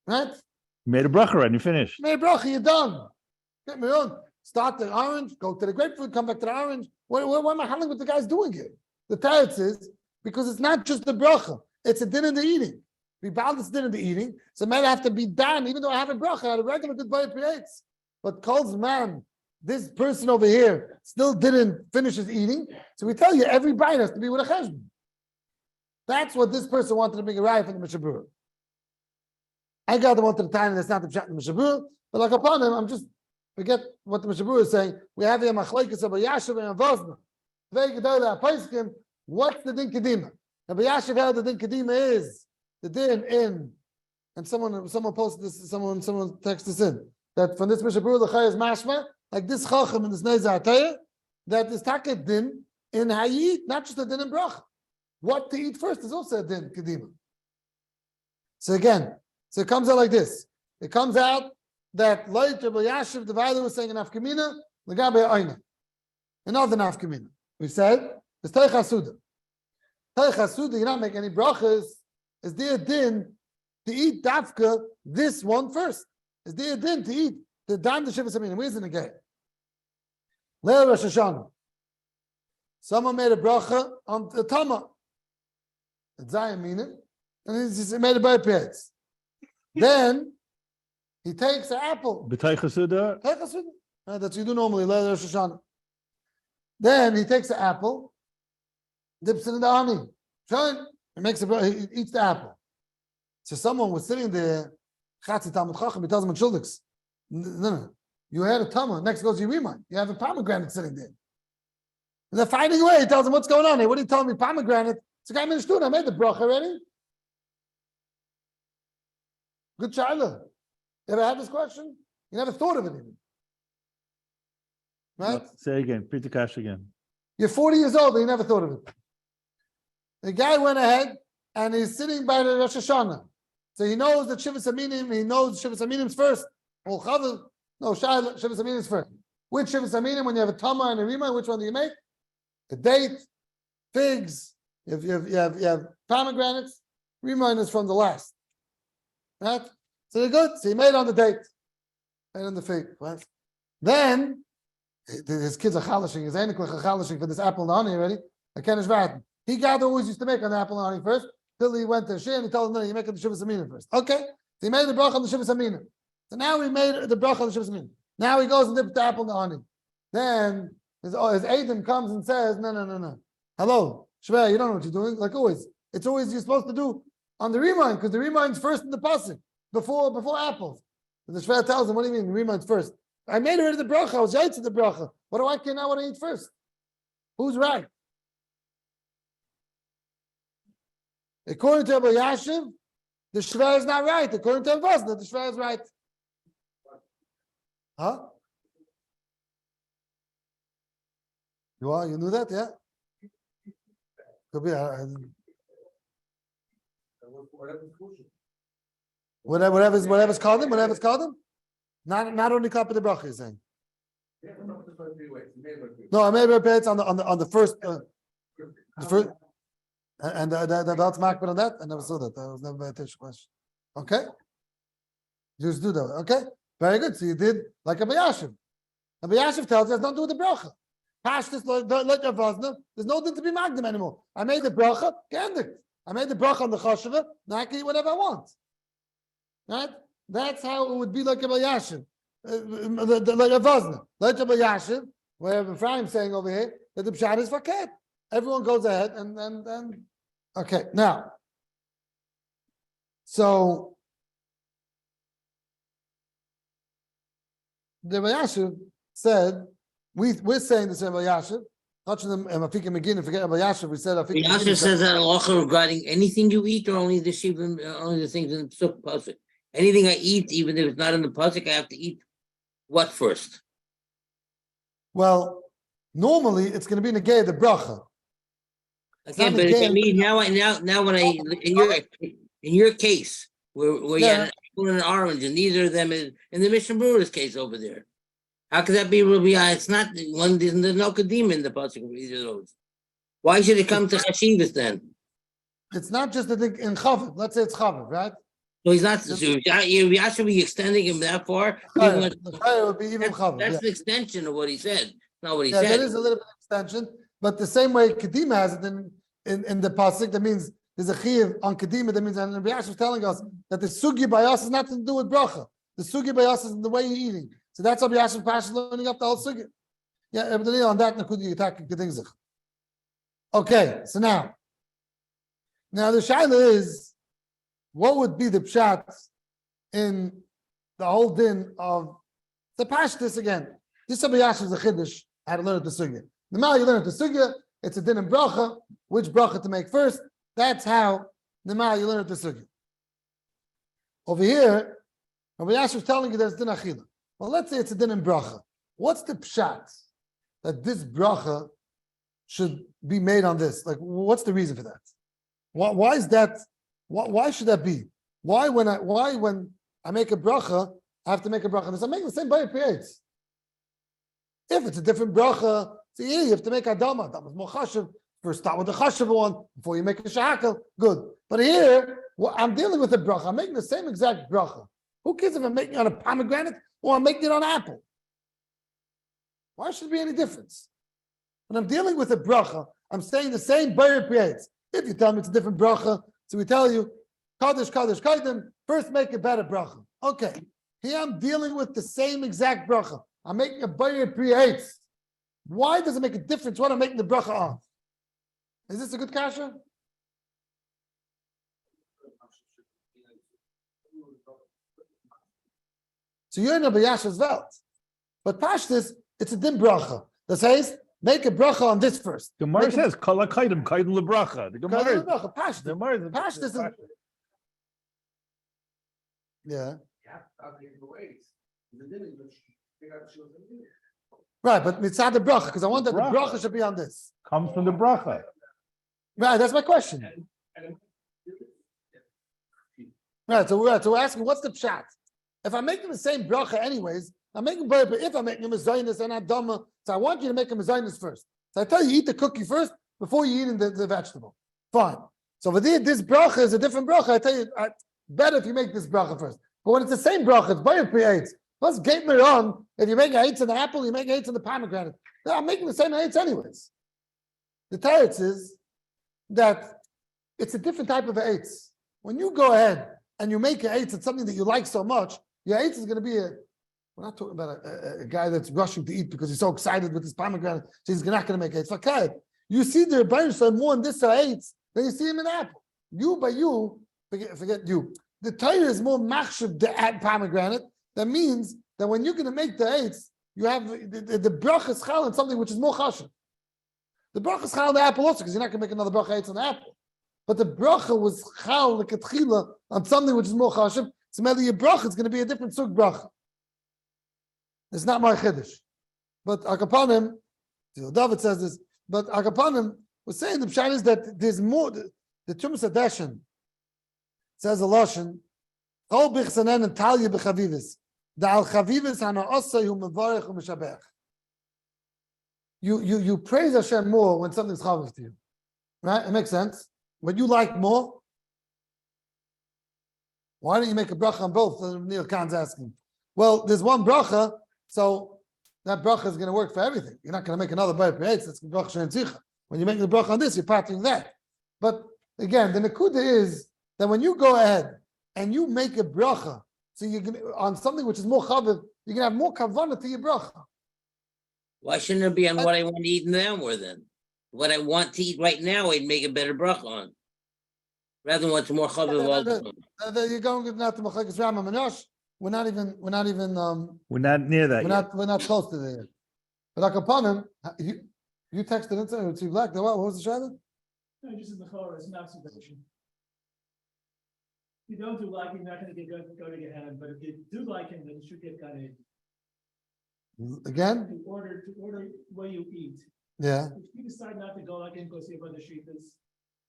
right? You made a bracha and you finished. Made a bracha, you're done. Get me on. Start the orange, go to the grapefruit, come back to the orange. What am I handling what the guy's doing here? The teretz is, because it's not just the bracha, it's a din in the eating. We bound this din in the eating, so it might have to be done, even though I have a bracha, I had a regular good bite creates. But calls man, this person over here still didn't finish his eating, so we tell you every bite has to be with a cheshbon. That's what this person wanted to make a raya for the Mishabura. I got them onto the time, and that's not the pshat in the Mishabura, but like upon him, I'm just forget what the Mishabura is saying. We have here machlokes of Yashav and Vosna. What's the din kedima? Rabbi Yashav held the din kedima is the din in, and someone posted this, someone texted this in, that from this Mishabura the Chay is mashma, like this Chacham and this Neza Atayah, that is taket din in hayit, not just a din in brach. What to eat first is also a din kedima. So again, so it comes out like this. It comes out that Loit Rabbi Yashiv, the Vayla was saying in Afkamina, Lagabe Oina. Another Afkamina. We said, it's Teich HaSuda. Teich HaSuda, you're not making any brachas. Is there a din to eat dafka, this one first? Is there a din to eat the dam the Shiva Samina? Where's it again? Leil Rosh Hashanah. Someone made a bracha on the Tama. It's Zayim meaning, and he made a by pets. Then he takes an apple. B'tay chasuda. That's what you do normally, Leil Rosh Hashanah. Then he takes an apple dips it in the honey. Fine. He makes he eats the apple. So someone was sitting there, Chatzi Talmud Chacham, he tells him in Shuldiks, no. You had a tama, next goes your remind. You have a pomegranate sitting there. And they're fighting away. He tells him, what's going on here? What are you telling me? Pomegranate. It's a guy in the student. I made the bracha already. Good child. You ever had this question? You never thought of it even. Right? Say again, repeat the kash again. You're 40 years old and you never thought of it. The guy went ahead and he's sitting by the Rosh Hashanah. So he knows that Shivas Aminim, he knows Shivas Aminim's first. Well, Chavah, no, Shivas Aminim's first. Which Shivas Aminim, when you have a Tama and a Rima, which one do you make? A date, figs, you have pomegranates. Rima is from the last. Right? So they're good. So he made on the date. And on the fig. Right? Then, his kids are chalashing, his eniklich are chalashing for this apple and honey already. I can't shvat. He got always used to make on the apple and honey first, till he went to Shir and he told him, no, you make it the Shivas Aminim first. Okay. So he made the bracha on the Shivas Aminim. So now he made the bracha on the Shivas Aminim. Now he goes and dips the apple in the honey. Then his Aiden comes and says, no. Hello, Shver, you don't know what you're doing. Like always. It's always you're supposed to do on the remind, because the remind's first in the pasuk, before apples. And the Shver tells him, what do you mean, the remind's first? I made already the bracha, I was right to the bracha. What do I care now what I eat first? Who's right? According to Abba Yashiv, the Shver is not right. According to Avosna, the Shver is right. Huh? You knew that, yeah? Could be. Whatever's called him. Not only copy the bracha, he's saying. No, I made repeats on the first. The first. And that's makbid on that. I never saw that. That was never my attention question. Okay? Just do that. Okay? Very good. So you did like Abba Yashiv. Abba Yashiv tells us, don't do the bracha. Pashtus, let your vazna. There's no need to be magdim anymore. I made the bracha, gendik. I made the bracha on the chashava. Now I can eat whatever I want. Right? That's how it would be like Abba Yashiv. Like a vazna. Like Abba Yashiv, where Ephraim's saying over here, that the pshat is faket. Everyone goes ahead and okay. Now, so the Abba Yashiv said, we're saying this Abba Yashiv, touching them and Afika McGinn and forget Abba Yashiv, we said Afika McGinn. Yashiv says that halacha regarding anything you eat or only the shivim, only the things in the pasuk. Anything I eat, even if it's not in the pasuk, I have to eat what first? Well, normally it's going to be negay the bracha. Okay, but I mean now when I in your case where you had an apple and an orange, and neither of them is in the Mishnah Brewer's case over there. How could that be Rabbi? It's not one. There's no kadim in the pasuk of either of those. Why should it come to chashivas then? It's not just the thing in chaviv. Let's say it's chaviv, right? So he's not. So you should be extending him that far. It would be even chaviv. That's the extension of what he said. Not what he said. That is a little bit of extension, but the same way Kedima has it in the pasuk, that means there's a chiyuv on Kedima. That means, and Rabbi Yashiv is telling us that the sugi bayas is nothing to do with bracha. The sugi bayas is the way you're eating. So that's how Yashiv Pasha is learning up the whole sugi. Yeah, on that nakudi attack kedingzich. Okay, so now the shaila is, what would be the pshat in the whole din of the pashtus again? This Rabbi Yashiv is a chiddush. How to learn it the sugya. The mal you learn it the sugya. It's a din in bracha. Which bracha to make first? That's how the mal you learn it the sugya. Over here, Rabbi Yashiv is telling you that it's din achila. Well, let's say it's a din in bracha. What's the pshat that this bracha should be made on this? Like, what's the reason for that? Why is that? Why should that be? Why when I make a bracha, I have to make a bracha? I'm making the same bayit creates. If it's a different bracha, so yeah, you have to make adama. That was more chashav. First start with the chashav one before you make a shahakal. Good. But here, I'm dealing with a bracha. I'm making the same exact bracha. Who cares if I'm making it on a pomegranate or I'm making it on apple? Why should there be any difference? When I'm dealing with a bracha, I'm saying the same bayit creates. If you tell me it's a different bracha, so we tell you, Kaddish, Kaidim, first make a better bracha. Okay. Here I'm dealing with the same exact bracha. I'm making a bayir pre-hates. Why does it make a difference what I'm making the bracha on? Is this a good kasha? So you're in a Bayash's Welt. But Pashtus, it's a dim bracha. That says, make a bracha on this first. The Gemara Make a- says, kol hakaidim, kaidim lebracha. The Gemara, Bracha, the Pashtus. Gemara, Pashtus is, yeah. Right, but mitzad the bracha, because I want that the Bracha. bracha should be on this. comes from the bracha. Right, that's my question. Right, so we're asking, what's the pshat? If I'm making the same bracha anyways, I'm making bracha, but if I'm making a mezainis and adama, so I want you to make a mezainis first. So I tell you, eat the cookie first before you eat the vegetable. Fine. So over there, this bracha is a different bracha. I tell you, better if you make this bracha first. But when it's the same bracha, it's bayit pi-eitz. Plus, gate me on, if you make eitz in the apple, you make eitz in the pomegranate. I'm making the same eitz anyways. The teretz is that it's a different type of eitz. When you go ahead and you make an eitz, it's something that you like so much, your eitz is going to be we're not talking about a guy that's rushing to eat because he's so excited with his pomegranate, so he's not going to make eitz. Okay, you see the Rebbeinu more in this eitz than you see him in the apple. Forget you. The Torah is more machsheb the pomegranate. That means that when you're going to make the eitz, you have the brachas chal on something which is more chashuv. The brachas chal on the apple also, because you're not going to make another bracha eitz on the apple. But the bracha was chal lekatchila on something which is more chashuv. So maybe your bracha is going to be a different sug bracha. It's not my chiddush. But Akapanim, David says this, but Akapanim was saying the pshat is that there's more, the Tumas Adeshin says a Lashon, Chol bichsanen and talya b'chavivis. The al chavivis hana osay hu mevarech hu meshabech. You praise Hashem more when something's chaviv to you. Right? It makes sense. When you like more, why don't you make a bracha on both? Neil Khan's asking. Well, there's one bracha, so that bracha is going to work for everything. You're not going to make another bayit pe'etz. That's the bracha she'en tzicha. When you make the bracha on this, you're parting that. But again, the nekuda is that when you go ahead and you make a bracha, so you're going on something which is more chaviv, you're going to have more kavanah to your bracha. Why shouldn't it be on what I want to eat now more then? What I want to eat right now, I'd make a better bracha on. Rather than what's more chaviv all the time. You're going now to Machlekes Rama Manosh. We're not near that yet. We're not close to there. But Akapanim, you texted into it, black. What was the shadow? No, just in the Torah, it's an observation. If you don't do like him, you're not going to go to Gehenna, but if you do like him, then you should get Gan Eden. Again? To order what you eat. Yeah. If you decide not to go like him, go see about the sheitas,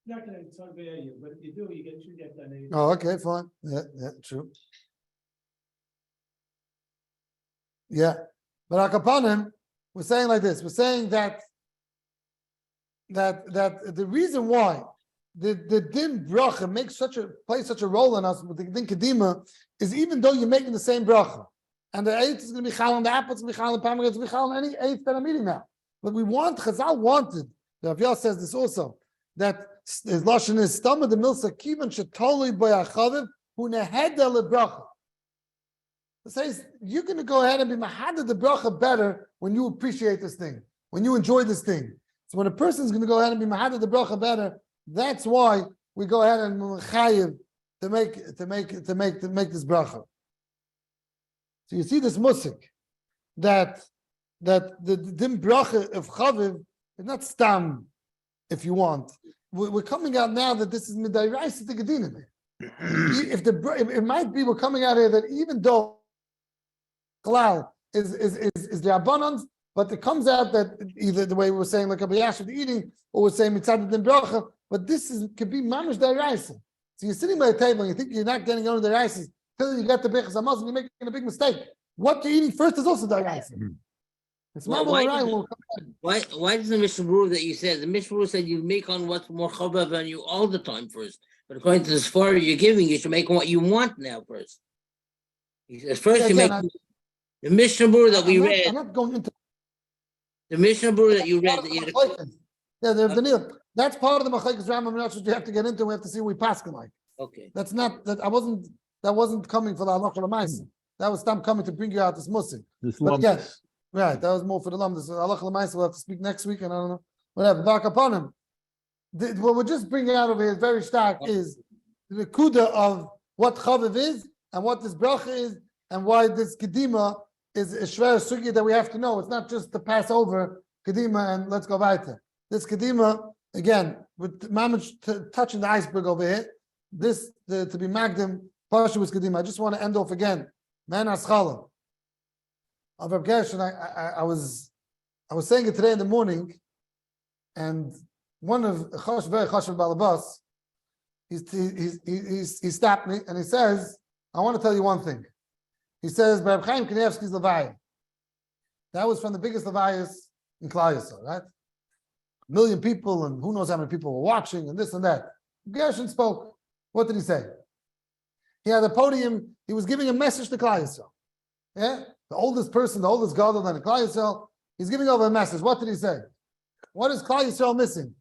not going to talk about you, but if you do, you should get Gan Eden. Oh, okay, fine. Yeah, true. Yeah. But Akapanim, we're saying like this. We're saying that the reason why the din bracha plays such a role in us with the din kedima is even though you're making the same bracha, and the eitz is going to be chal on the apple, it's going to be chal on the pomegranate, it's going to be chal on any eitz that I'm eating now. But Chazal wanted, the Rav Yah says this also, that his lashon is stomach the milsa kivan shetoli boyachaviv hu nehedel lebracha. It says you're going to go ahead and be mahaded the bracha better when you appreciate this thing, when you enjoy this thing. So when a person is going to go ahead and be mahaded the bracha better, that's why we go ahead and chayiv to make this bracha. So you see this musik that the dim bracha of chaviv is not stam if you want. We're coming out now that this is midayraisa to gedinim. If it might be we're coming out here that even though halal is the abundance, but it comes out that either the way we were saying like a bayash of the eating, or we're saying mitzad the bracha, but this could be mamish da'iraisa. So you're sitting by a table and you think you're not getting on the da'iraisa until you get the bechas hamaz and you're making a big mistake. What you're eating first is also da'iraisa. It's Why does the Mishnah Berurah that you said, the Mishnah Berurah said you make on what's more chabav on you all the time first, but according to the Sfar you're giving, you should make on what you want now first. He says first you make the Mishnah Berurah that we read. I'm not going into the Mishnah Berurah that you read. That's part of the Machlekes Rambam Manosh you have to get into. We have to see what we paskin like. Okay. That's not that. That wasn't coming for the halacha l'maisa. That was Stam coming to bring you out this musik. But yes, right. That was more for the lam. This halacha l'maisa. We'll have to speak next week, and I don't know whatever. Back upon him. what we're just bringing out over here is very stark is the kuda of what chaviv is and what this bracha is and why this kedima is a shver sugi that we have to know. It's not just to pass over kedima and let's go weiter. This kedima, again, with Mamach touching the iceberg over here, this to be magdim, partial with kedima. I just want to end off again. Man aschala. Of Reb Gershon, I was saying it today in the morning, and one of very chashuv balabas, he stopped me and he says, "I want to tell you one thing." He says, "Reb Chaim Kanievsky's Levaya." That was from the biggest Levayas in Klal Yisrael, right? 1 million people, and who knows how many people were watching, and this and that. Gershon spoke. What did he say? He had a podium. He was giving a message to Klal Yisrael. Yeah, the oldest person, the oldest gadol in Klal Yisrael. He's giving over a message. What did he say? What is Klal Yisrael missing?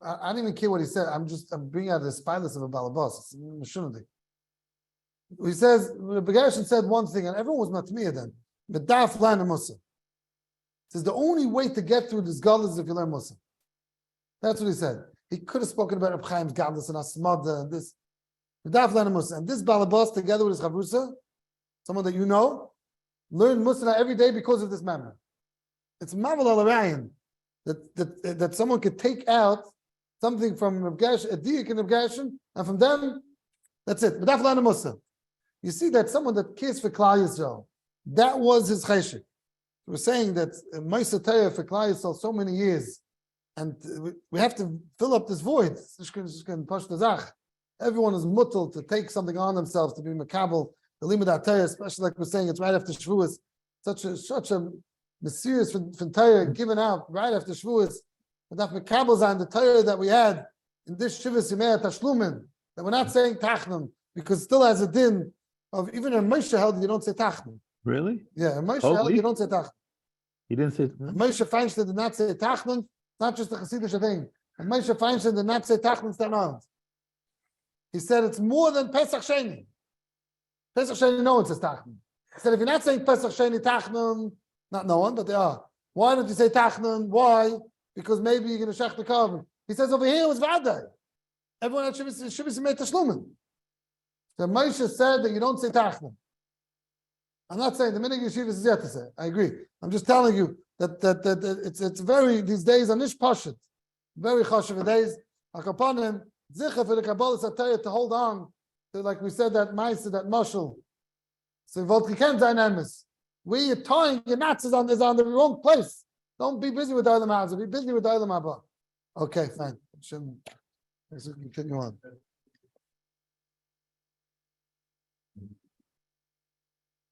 I don't even care what he said. I'm bringing out the spilus of a balabas. It's mashunadi. He says, Rebbe Gershon said one thing, and everyone was matmiyah then. Medaf learn Musa. Says the only way to get through this gadol is if you learn Musa. That's what he said. He could have spoken about Reb Chaim's gadlus and Asmada and this. Medaf learn Musa. And this balabas together with his chavrusa, someone that you know, learn Musa every day because of this memory. It's mavel al that someone could take out something from Reb Gershon, a diuk in Reb Gershon, and from them, that's it. Medaf learn Musa. You see that someone that cares for Klal Yisrael, that was his cheshik. We're saying that Moshe Torah for Klal Yisrael so many years, and we have to fill up this void. Everyone is mutal to take something on themselves to be makabel the limud Torah, especially like we're saying, it's right after Shavuos. Such a mysterious from Torah given out right after Shavuos. But that makabels on the Torah that we had in this Shivas Yimei Tashlumin, that we're not saying Tachnun because it still has a din of even in Moshe held you don't say Tachnun. Really? Yeah, in Moshe held you don't say Tachnun. He didn't say. Moshe Feinstein did not say Tachnun. It's not just a Hasidic thing. And Moshe Feinstein did not say Tachnun stand on. He said it's more than Pesach Sheni. Pesach Sheni, no one says Tachnun. He said if you're not saying Pesach Sheni Tachnun, not no one, but they are. Why don't you say Tachnun? Why? Because maybe you're going to shech the carbon. He says over here it was Vadai. Everyone had Shivas Yimei Tashlumin. So Moshe said that you don't say Tachnun. I'm not saying the minute yeshivas is yet to say. I agree. I'm just telling you that it's very these days on Nish Pashut, very chashuv days. Akapanim zicha for the Kabbalah Satayah to hold on to, like we said, that ma'aser, that mashal. So Voltkiken dynamics. Where you're tying your knots is on the wrong place. Don't be busy with Olam Hazeh. Be busy with Olam Haba. Okay, fine. Let's continue on.